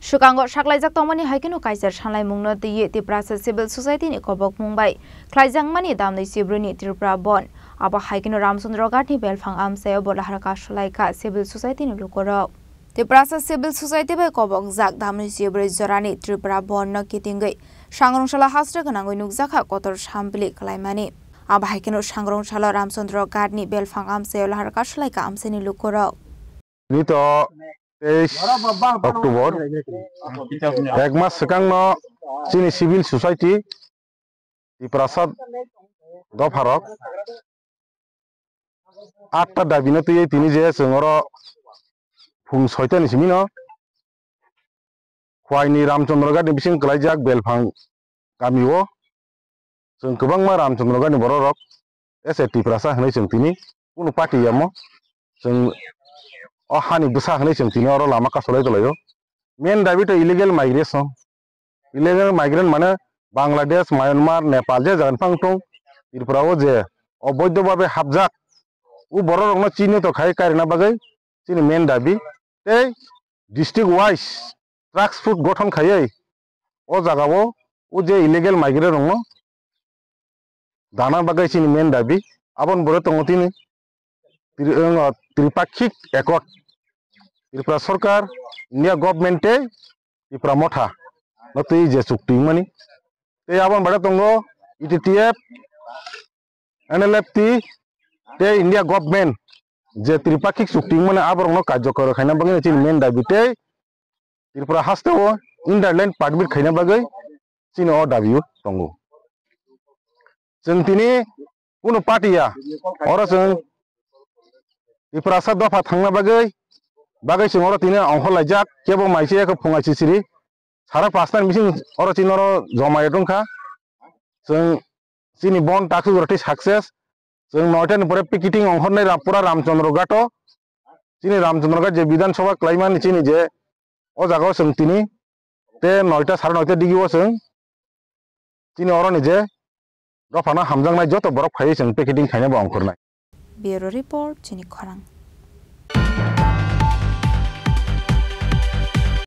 Shukango Shaklaijak Tomani Haikino Kaiser Shanlai Mungno the Tiprasa Civil Society ni Kobok Mumbai, Klaijang Mani Damni Sibruni Tripura Bon, Aba Haikino Ramsundro Gati Belfang Amseo Bodaharaka Shalaika Civil Society ni Lukoro. Tiprasa Civil Society by Kobok Zak Damni Sibri Zorani Tripura Bon no Kitingi, Shangrong Shala Hastra Ganango Nukzaka Kotor Shambli Klaimani. Aba Haikino Shangrong Shala Ramsundro Gati Belfang Amseo Laharaka Shalaika Amseni Lukoro. Nito 23 October এক মাস সেকাংনো চিনি civil society ত্রিপ্রাসাদ দফারক 8টা দাবিনো তুই তিনি যে जोंर ফুং 6টা নিসিমিনো খোয়াইনি রামচন্দ্র গাদি बिसिं गलायजाक बेलफां गामिओ जों गोबांमा रामचंद्र गादी बररक एसे त्रिप्रासा होनाय जों तिनि कुनु पार्टीयामो जों हानि बुसा होने चंतीने और लामा का सोले तो लियो मेन दाबी तो इलीगल माइग्रेशन माने बांग्लादेश म्यांमार नेपाल जे जागन फांगटों इरफ्राओ जे अवैध भावे हाबजाक उ बरो रंग चीनी तो खाई कारिना बागै चीनी मेन दाबी ते डिस्ट्रिक्ट वाइज ट्रक्स फुट गठन खायै ओ जागावो उ जे इलीगल माइग्रेट रंग दाना बागै चीनी मेन दाबी आबन बरो तंगतिनि त्रिपाक्षिक एकॉर्ड त्रिपुरा सरकार इंडिया गवर्नमेंट त्रिपुरा मथा नतुई जे चुक्ति मानी ते आबन बड़ा तंगो ईटीटीएफ एनएलएफटी ते इंडिया गवर्नमेंट जे त्रिपाक्षिक चुक्ति माने आबरंग कार्यकर खायना बगे चिन मेन दाबिते त्रिपुरा हास्तेओ इंटरलैंड पार्टबिट खायना बगे चिन ओ दाबियो तंगो जों तिनि कुनु पार्टीया और जों त्रिपुरासा दफा थांना बागै सिङाव तिने अंहलायजाक केबो माइसे को फुङासि सिरि सारा पास्तान मिसिं और चिनर जमाय दंखा जों चिनि बन टाकु रति सक्सेस जों 9टानि परे पिकेटिं अंहरनाय रापुरा रामचंद्र घाट चिनि रामचंद्र घाट जे विधानसभा क्लाइमान चिनि जे ओ जागाव जों तिनि ते 9टा 9:30 दिगिओ जों चिनि अरनि जे दफाना हामजांनाय जतो बरफ खायै जों पिकेटिं खायनाबो अंहरनाय ब्यूरो रिपोर्ट चिनि खरां